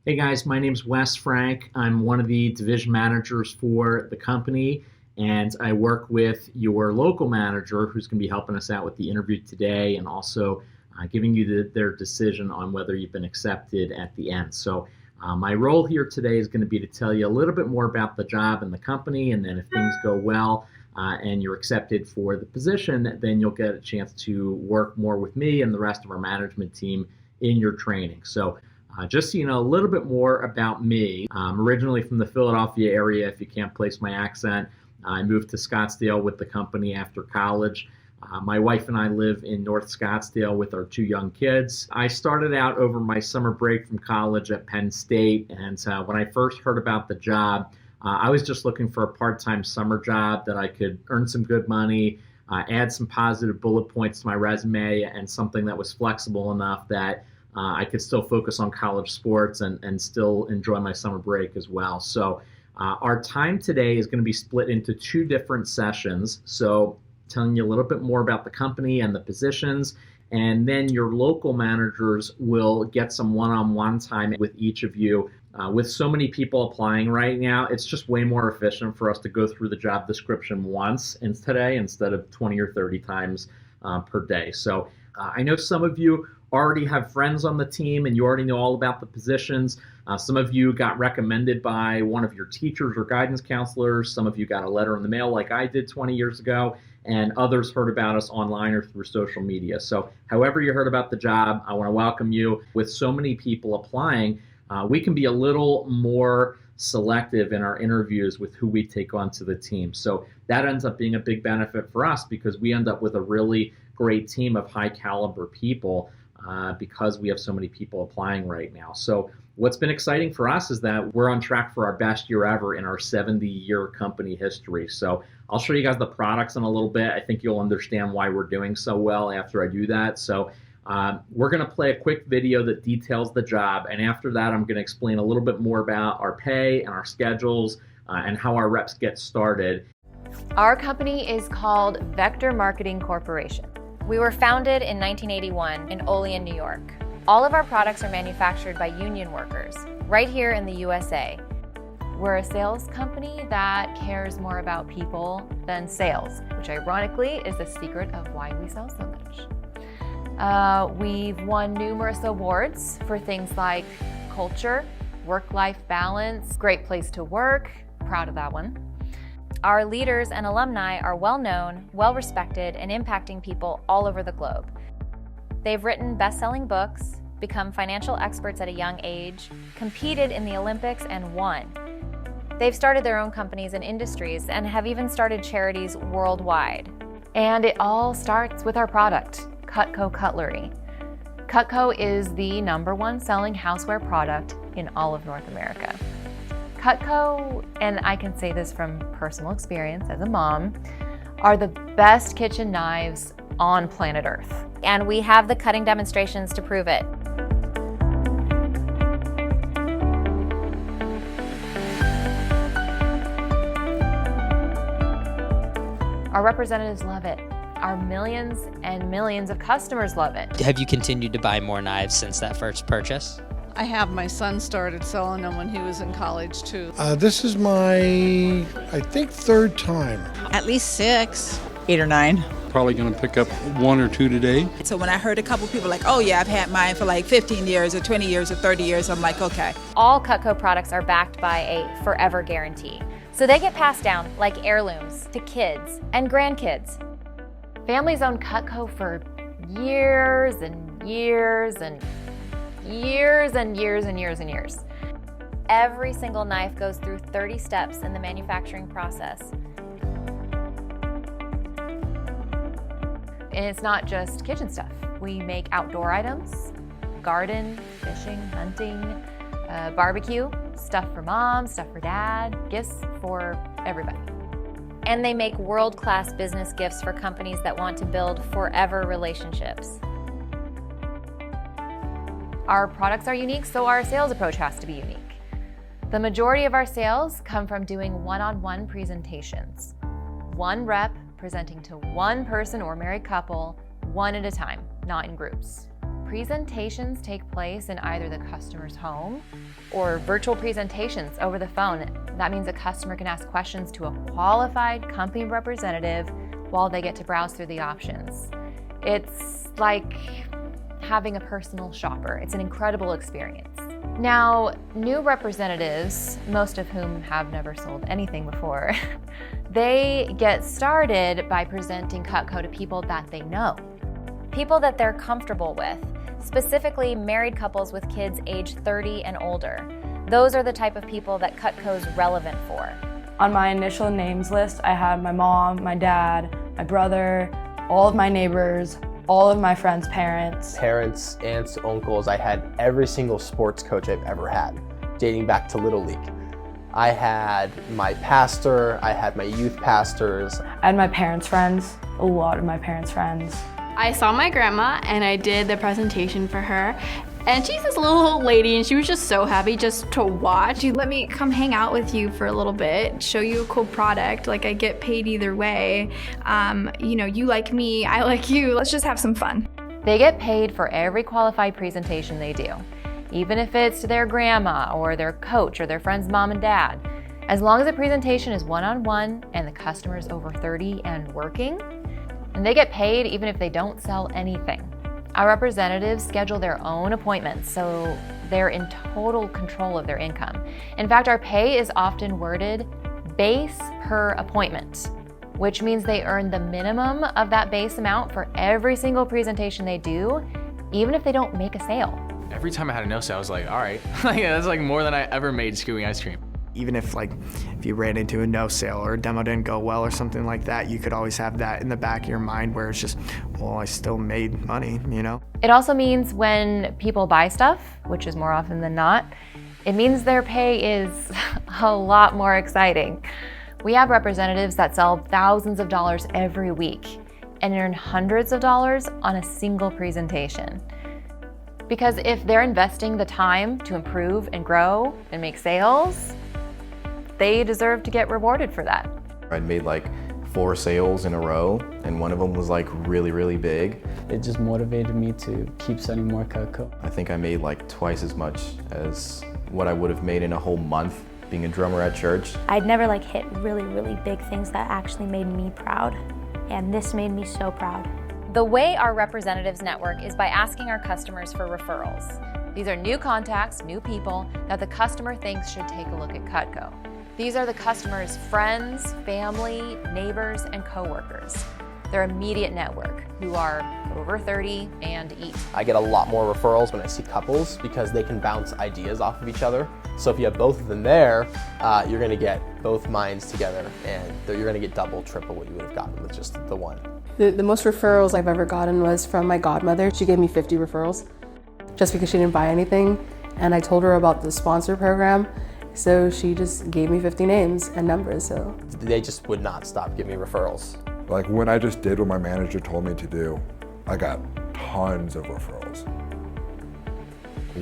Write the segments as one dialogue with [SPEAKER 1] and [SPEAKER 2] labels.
[SPEAKER 1] Hey guys, my name's Wes Frank. I'm one of the division managers for the company, and I work with your local manager who's going to be helping us out with the interview today and also giving you their decision on whether you've been accepted at the end. My role here today is going to be to tell you a little bit more about the job and the company, and then if things go well and you're accepted for the position, then you'll get a chance to work more with me and the rest of our management team in your training. Just so you know a little bit more about me, I'm originally from the Philadelphia area. If you can't place my accent, I moved to Scottsdale with the company after college. My wife and I live in North Scottsdale with our two young kids. I started out over my summer break from college at Penn State, and when I first heard about the job, I was just looking for a part-time summer job that I could earn some good money, add some positive bullet points to my resume, and something that was flexible enough that I could still focus on college sports and still enjoy my summer break as well. Our time today is going to be split into two different sessions. So telling you a little bit more about the company and the positions, and then your local managers will get some one-on-one time with each of you. With so many people applying right now, it's just way more efficient for us to go through the job description once today instead of 20 or 30 times per day. I know some of you already have friends on the team and you already know all about the positions. Some of you got recommended by one of your teachers or guidance counselors. Some of you got a letter in the mail like I did 20 years ago, and others heard about us online or through social media. So however you heard about the job, I want to welcome you. With so many people applying, we can be a little more selective in our interviews with who we take onto the team. So that ends up being a big benefit for us because we end up with a really great team of high caliber people because we have so many people applying right now. So what's been exciting for us is that we're on track for our best year ever in our 70-year company history. So I'll show you guys the products in a little bit. I think you'll understand why we're doing so well after I do that. We're going to play a quick video that details the job, and after that I'm going to explain a little bit more about our pay and our schedules and how our reps get started.
[SPEAKER 2] Our company is called Vector Marketing Corporation. We were founded in 1981 in Olean, New York. All of our products are manufactured by union workers right here in the USA. We're a sales company that cares more about people than sales, which ironically is the secret of why we sell so much. We've won numerous awards for things like culture, work-life balance, great place to work, proud of that one. Our leaders and alumni are well-known, well-respected, and impacting people all over the globe. They've written best-selling books, become financial experts at a young age, competed in the Olympics, and won. They've started their own companies and industries and have even started charities worldwide. And it all starts with our product, Cutco Cutlery. Cutco is the #1 selling houseware product in all of North America. Cutco, and I can say this from personal experience as a mom, are the best kitchen knives on planet Earth. And we have the cutting demonstrations to prove it. Our representatives love it. Our millions and millions of customers love it.
[SPEAKER 3] Have you continued to buy more knives since that first purchase?
[SPEAKER 4] I have. My son started selling them when he was in college too.
[SPEAKER 5] This is my, I think, third time.
[SPEAKER 6] At least 6, 8 or 9.
[SPEAKER 7] Probably going to pick up 1 or 2 today.
[SPEAKER 6] So when I heard a couple people like, oh yeah, I've had mine for like 15 years or 20 years or 30 years, I'm like, okay.
[SPEAKER 2] All Cutco products are backed by a forever guarantee. So they get passed down like heirlooms to kids and grandkids. Families own Cutco for years and years and years and years and years and years. Every single knife goes through 30 steps in the manufacturing process. And it's not just kitchen stuff. We make outdoor items, garden, fishing, hunting, barbecue, stuff for mom, stuff for dad, gifts for everybody. And they make world-class business gifts for companies that want to build forever relationships. Our products are unique, so our sales approach has to be unique. The majority of our sales come from doing one-on-one presentations. One rep presenting to one person or married couple, one at a time, not in groups. presentations take place in either the customer's home or virtual presentations over the phone. That means a customer can ask questions to a qualified company representative while they get to browse through the options. It's like having a personal shopper. It's an incredible experience. Now, new representatives, most of whom have never sold anything before, they get started by presenting Cutco to people that they know, people that they're comfortable with, specifically married couples with kids age 30 and older. Those are the type of people that Cutco's relevant for.
[SPEAKER 8] On my initial names list, I had my mom, my dad, my brother, all of my neighbors, all of my friends' parents.
[SPEAKER 9] Parents, aunts, uncles. I had every single sports coach I've ever had, dating back to Little League. I had my pastor, I had my youth pastors.
[SPEAKER 8] I had my parents' friends, a lot of my parents' friends.
[SPEAKER 10] I saw my grandma and I did the presentation for her. And she's this little old lady and she was just so happy just to watch. She let me come hang out with you for a little bit, show you a cool product. Like, I get paid either way. You like me, I like you. Let's just have some fun.
[SPEAKER 2] They get paid for every qualified presentation they do, even if it's to their grandma or their coach or their friend's mom and dad. As long as the presentation is one-on-one and the customer is over 30 and working, and they get paid even if they don't sell anything. Our representatives schedule their own appointments, so they're in total control of their income. In fact, our pay is often worded base per appointment, which means they earn the minimum of that base amount for every single presentation they do, even if they don't make a sale.
[SPEAKER 11] Every time I had a no sale, I was like, all right, that's like more than I ever made skewing ice cream.
[SPEAKER 12] Even if you ran into a no sale or a demo didn't go well or something like that, you could always have that in the back of your mind where it's just, well, I still made money, you know?
[SPEAKER 2] It also means when people buy stuff, which is more often than not, it means their pay is a lot more exciting. We have representatives that sell thousands of dollars every week and earn hundreds of dollars on a single presentation. Because if they're investing the time to improve and grow and make sales, they deserve to get rewarded for that.
[SPEAKER 13] I'd made 4 sales in a row, and one of them was really, really big.
[SPEAKER 14] It just motivated me to keep selling more Cutco.
[SPEAKER 13] I think I made twice as much as what I would have made in a whole month being a drummer at church.
[SPEAKER 15] I'd never hit really, really big things that actually made me proud, and this made me so proud.
[SPEAKER 2] The way our representatives network is by asking our customers for referrals. These are new contacts, new people that the customer thinks should take a look at Cutco. These are the customer's friends, family, neighbors, and coworkers. Their immediate network, who are over 30 and eat.
[SPEAKER 9] I get a lot more referrals when I see couples because they can bounce ideas off of each other. So if you have both of them there, you're gonna get both minds together and you're gonna get double, triple what you would have gotten with just the one.
[SPEAKER 16] The most referrals I've ever gotten was from my godmother. She gave me 50 referrals just because she didn't buy anything. And I told her about the sponsor program. So she just gave me 50 names and numbers, so.
[SPEAKER 9] They just would not stop giving me referrals.
[SPEAKER 17] When I just did what my manager told me to do, I got tons of referrals.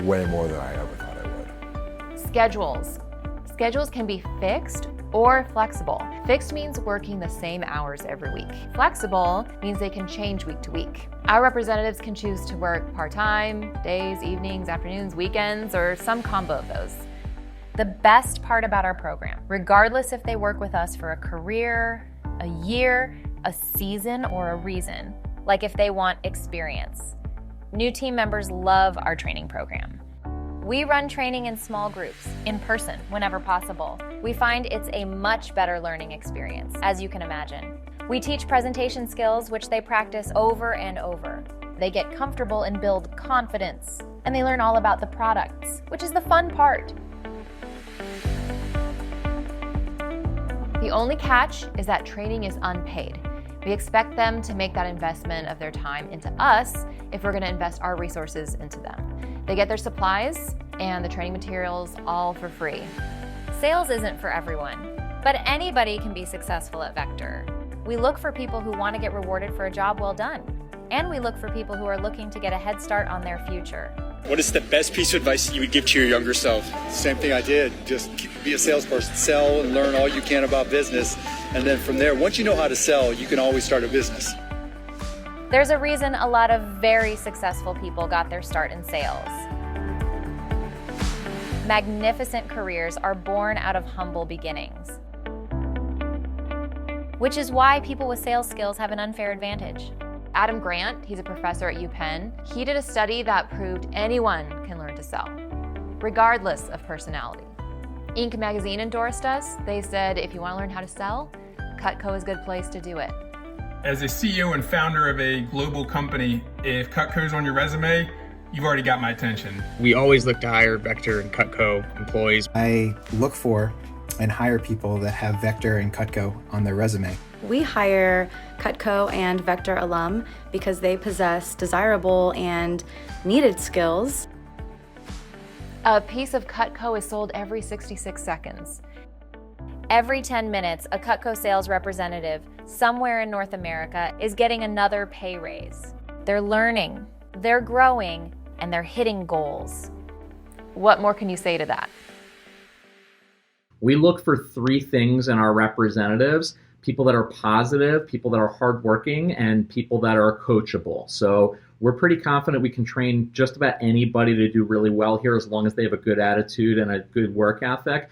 [SPEAKER 17] Way more than I ever thought I would.
[SPEAKER 2] Schedules. Schedules can be fixed or flexible. Fixed means working the same hours every week. Flexible means they can change week to week. Our representatives can choose to work part-time, days, evenings, afternoons, weekends, or some combo of those. The best part about our program, regardless if they work with us for a career, a year, a season, or a reason, like if they want experience. New team members love our training program. We run training in small groups, in person, whenever possible. We find it's a much better learning experience, as you can imagine. We teach presentation skills, which they practice over and over. They get comfortable and build confidence, and they learn all about the products, which is the fun part. The only catch is that training is unpaid. We expect them to make that investment of their time into us if we're going to invest our resources into them. They get their supplies and the training materials all for free. Sales isn't for everyone, but anybody can be successful at Vector. We look for people who want to get rewarded for a job well done, and we look for people who are looking to get a head start on their future.
[SPEAKER 18] What is the best piece of advice you would give to your younger self?
[SPEAKER 19] Same thing I did. Just be a salesperson. Sell and learn all you can about business. And then from there, once you know how to sell, you can always start a business.
[SPEAKER 2] There's a reason a lot of very successful people got their start in sales. Magnificent careers are born out of humble beginnings, which is why people with sales skills have an unfair advantage. Adam Grant, he's a professor at UPenn, he did a study that proved anyone can learn to sell, regardless of personality. Inc. magazine endorsed us. They said, if you want to learn how to sell, Cutco is a good place to do it.
[SPEAKER 20] As a CEO and founder of a global company, if Cutco's on your resume, you've already got my attention.
[SPEAKER 21] We always look to hire Vector and Cutco employees.
[SPEAKER 22] I look for and hire people that have Vector and Cutco on their resume.
[SPEAKER 23] We hire Cutco and Vector alum because they possess desirable and needed skills.
[SPEAKER 2] A piece of Cutco is sold every 66 seconds. Every 10 minutes, a Cutco sales representative somewhere in North America is getting another pay raise. They're learning, they're growing, and they're hitting goals. What more can you say to that?
[SPEAKER 1] We look for three things in our representatives: people that are positive, people that are hardworking, and people that are coachable. So we're pretty confident we can train just about anybody to do really well here as long as they have a good attitude and a good work ethic.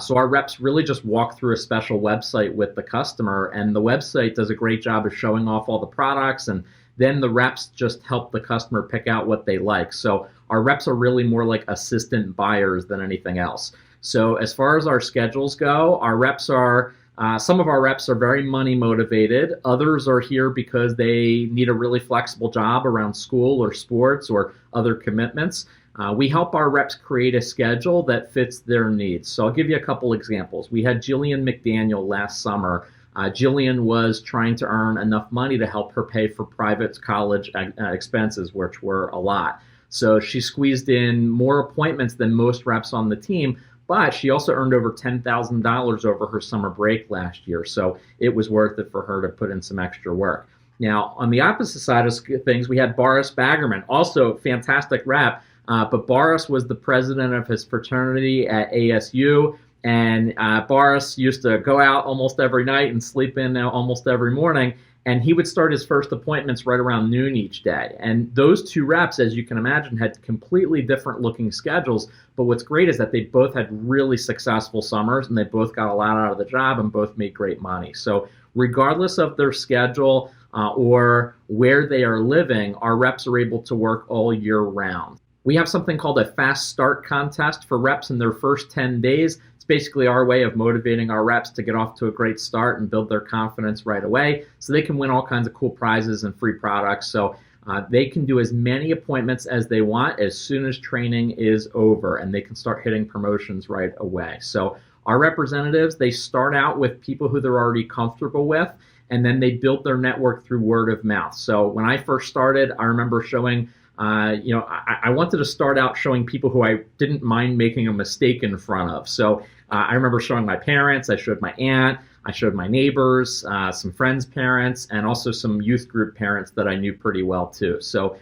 [SPEAKER 1] So our reps really just walk through a special website with the customer, and the website does a great job of showing off all the products, and then the reps just help the customer pick out what they like. So our reps are really more like assistant buyers than anything else. So as far as our schedules go, our reps are, some of our reps are very money motivated. Others are here because they need a really flexible job around school or sports or other commitments. We help our reps create a schedule that fits their needs. So I'll give you a couple examples. We had Jillian McDaniel last summer. Jillian was trying to earn enough money to help her pay for private college expenses, which were a lot. So she squeezed in more appointments than most reps on the team, but she also earned over $10,000 over her summer break last year. So it was worth it for her to put in some extra work. Now, on the opposite side of things, we had Boris Baggerman, also a fantastic rep. But Boris was the president of his fraternity at ASU, and Boris used to go out almost every night and sleep in almost every morning, and he would start his first appointments right around noon each day. And those two reps, as you can imagine, had completely different looking schedules, but what's great is that they both had really successful summers, and they both got a lot out of the job and both made great money. So regardless of their schedule or where they are living, our reps are able to work all year round. We have something called a fast start contest for reps in their first 10 days. It's basically our way of motivating our reps to get off to a great start and build their confidence right away so they can win all kinds of cool prizes and free products. So they can do as many appointments as they want as soon as training is over, and they can start hitting promotions right away. So our representatives, they start out with people who they're already comfortable with, and then they build their network through word of mouth. So when I first started, I remember showing I wanted to start out showing people who I didn't mind making a mistake in front of. So I remember showing my parents, I showed my aunt, I showed my neighbors, some friends' parents, and also some youth group parents that I knew pretty well too. So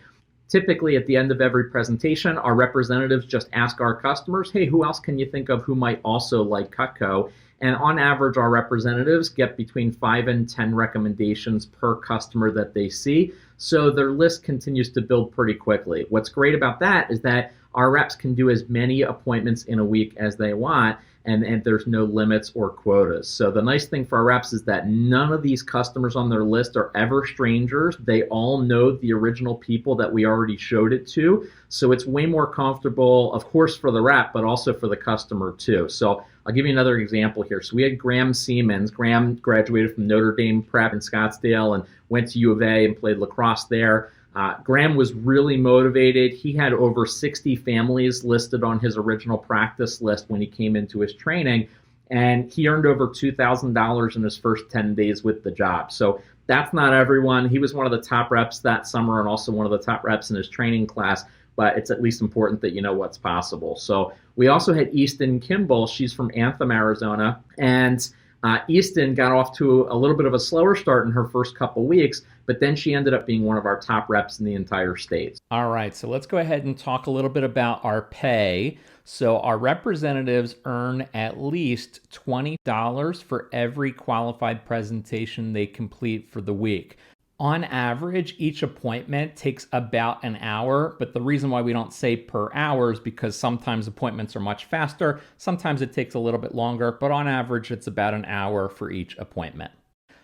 [SPEAKER 1] typically at the end of every presentation, our representatives just ask our customers, hey, who else can you think of who might also like Cutco? And on average, our representatives get between 5 and 10 recommendations per customer that they see. So their list continues to build pretty quickly. What's great about that is that our reps can do as many appointments in a week as they want, and there's no limits or quotas. So the nice thing for our reps is that none of these customers on their list are ever strangers. They all know the original people that we already showed it to. So it's way more comfortable, of course, for the rep, but also for the customer too. So I'll give you another example here. So we had Graham Siemens. Graham graduated from Notre Dame Prep in Scottsdale and went to U of A and played lacrosse there. Graham was really motivated. He had over 60 families listed on his original practice list when he came into his training, and he earned over $2,000 in his first 10 days with the job. So that's not everyone. He was one of the top reps that summer and also one of the top reps in his training class, but it's at least important that you know what's possible. So we also had Easton Kimball. She's from Anthem, Arizona, and Easton got off to a little bit of a slower start in her first couple weeks, but then she ended up being one of our top reps in the entire state.
[SPEAKER 24] All right, so let's go ahead and talk a little bit about our pay. So our representatives earn at least $20 for every qualified presentation they complete for the week. On average, each appointment takes about an hour, but the reason why we don't say per hour is because sometimes appointments are much faster, sometimes it takes a little bit longer, but on average, it's about an hour for each appointment.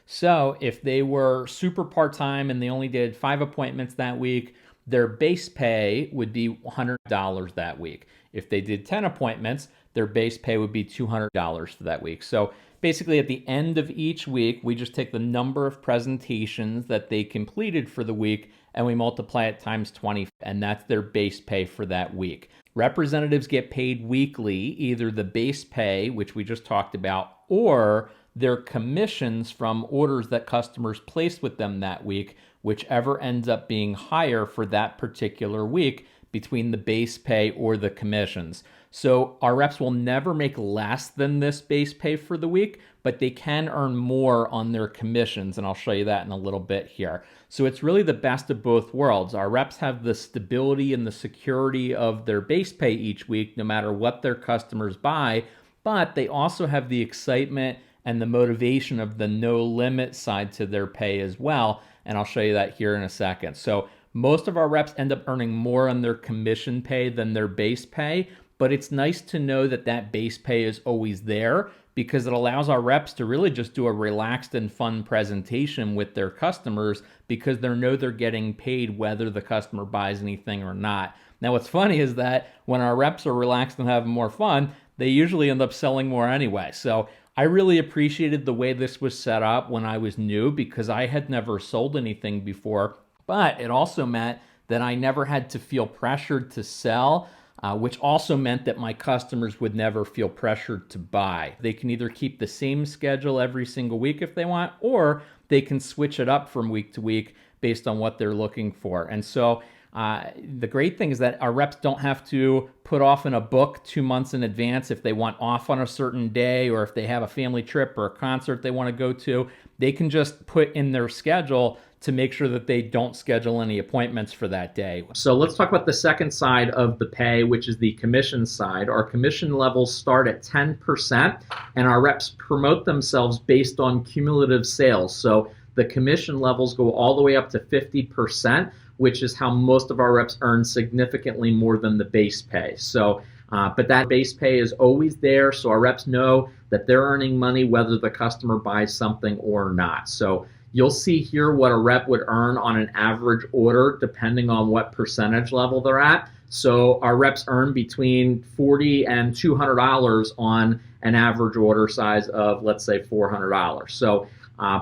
[SPEAKER 24] So if they were super part-time and they only did 5 appointments that week, their base pay would be $100 that week. If they did 10 appointments, their base pay would be $200 for that week. So basically at the end of each week, we just take the number of presentations that they completed for the week and we multiply it times 20, and that's their base pay for that week. Representatives get paid weekly, either the base pay, which we just talked about, or their commissions from orders that customers place with them that week, whichever ends up being higher for that particular week between the base pay or the commissions. So our reps will never make less than this base pay for the week, but they can earn more on their commissions, and I'll show you that in a little bit here. So it's really the best of both worlds. Our reps have the stability and the security of their base pay each week, no matter what their customers buy, but they also have the excitement and the motivation of the no limit side to their pay as well, and I'll show you that here in a second. So most of our reps end up earning more on their commission pay than their base pay, but it's nice to know that that base pay is always there because it allows our reps to really just do a relaxed and fun presentation with their customers because they know they're getting paid whether the customer buys anything or not. Now, what's funny is that when our reps are relaxed and having more fun, they usually end up selling more anyway. So I really appreciated the way this was set up when I was new because I had never sold anything before, but it also meant that I never had to feel pressured to sell, which also meant that my customers would never feel pressured to buy. They can either keep the same schedule every single week if they want, or they can switch it up from week to week based on what they're looking for. And so the great thing is that our reps don't have to put off in a book 2 months in advance if they want off on a certain day or if they have a family trip or a concert they want to go to. They can just put in their schedule to make sure that they don't schedule any appointments for that day. So let's talk about the second side of the pay, which is the commission side. Our commission levels start at 10%, and our reps promote themselves based on cumulative sales. So the commission levels go all the way up to 50%, which is how most of our reps earn significantly more than the base pay. So, but that base pay is always there, so our reps know that they're earning money whether the customer buys something or not. So you'll see here what a rep would earn on an average order depending on what percentage level they're at. So our reps earn between $40 and $200 on an average order size of, let's say, $400. So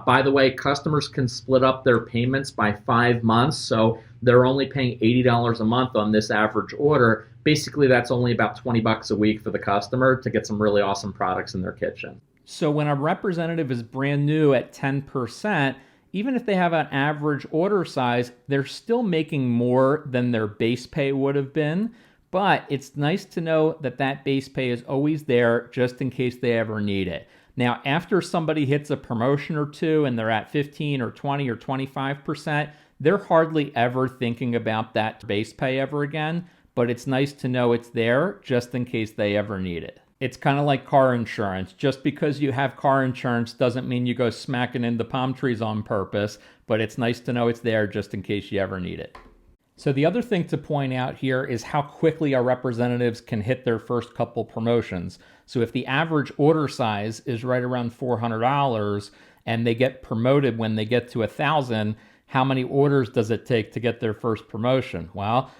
[SPEAKER 24] by the way, customers can split up their payments by 5 months, so they're only paying $80 a month on this average order. Basically, that's only about $20 a week for the customer to get some really awesome products in their kitchen. So when a representative is brand new at 10%, even if they have an average order size, they're still making more than their base pay would have been. But it's nice to know that that base pay is always there just in case they ever need it. Now, after somebody hits a promotion or two and they're at 15 or 20 or 25%, they're hardly ever thinking about that base pay ever again, but it's nice to know it's there just in case they ever need it. It's kind of like car insurance. Just because you have car insurance doesn't mean you go smacking into palm trees on purpose, but it's nice to know it's there just in case you ever need it. So the other thing to point out here is how quickly our representatives can hit their first couple promotions. So if the average order size is right around $400 and they get promoted when they get to 1,000, how many orders does it take to get their first promotion? Well,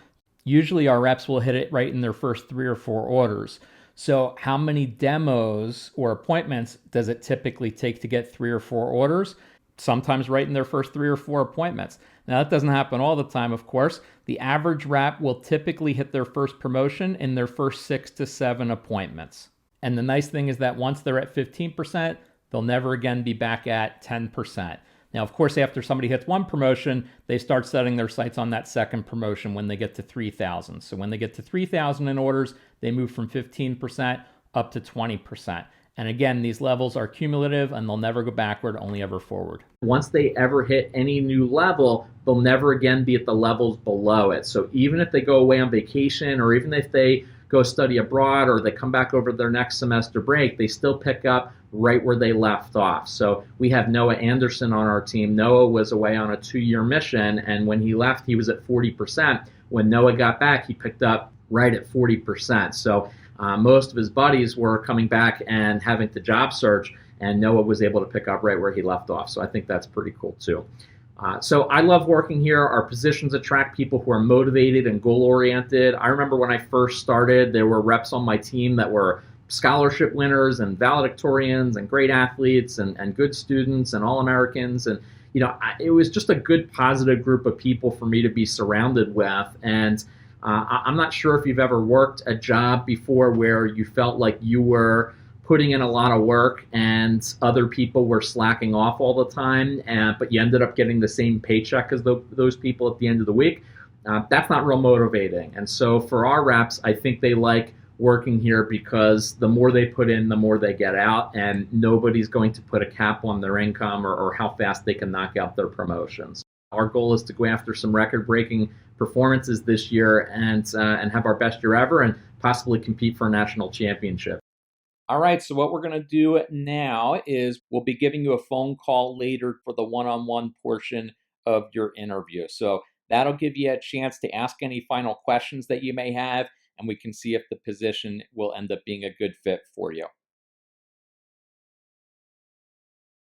[SPEAKER 24] usually our reps will hit it right in their first 3 or 4 orders. So how many demos or appointments does it typically take to get 3 or 4 orders? Sometimes right in their first 3 or 4 appointments. Now that doesn't happen all the time, of course. The average rep will typically hit their first promotion in their first 6 to 7 appointments. And the nice thing is that once they're at 15%, they'll never again be back at 10%. Now, of course, after somebody hits one promotion, they start setting their sights on that second promotion when they get to 3,000. So when they get to 3,000 in orders, they move from 15% up to 20%. And again, these levels are cumulative and they'll never go backward, only ever forward. Once they ever hit any new level, they'll never again be at the levels below it. So even if they go away on vacation or even if they
[SPEAKER 1] go study abroad or they come back over their next semester break, they still pick up right where they left off. So we have Noah Anderson on our team. Noah was away on a 2-year mission, and when he left, he was at 40%. When Noah got back, he picked up right at 40%. So most of his buddies were coming back and having to job search, and Noah was able to pick up right where he left off. So I think that's pretty cool too. So I love working here. Our positions attract people who are motivated and goal-oriented. I remember when I first started, there were reps on my team that were scholarship winners and valedictorians and great athletes and good students and All-Americans. And, you know, it was just a good, positive group of people for me to be surrounded with. And I'm not sure if you've ever worked a job before where you felt like you were putting in a lot of work and other people were slacking off all the time, but you ended up getting the same paycheck as those people at the end of the week. That's not real motivating. And so for our reps, I think they like working here because the more they put in, the more they get out, and nobody's going to put a cap on their income or how fast they can knock out their promotions. Our goal is to go after some record-breaking performances this year and have our best year ever and possibly compete for a national championship.
[SPEAKER 24] All right, so what we're going to do now is we'll be giving you a phone call later for the one-on-one portion of your interview. So that'll give you a chance to ask any final questions that you may have, and we can see if the position will end up being a good fit for you.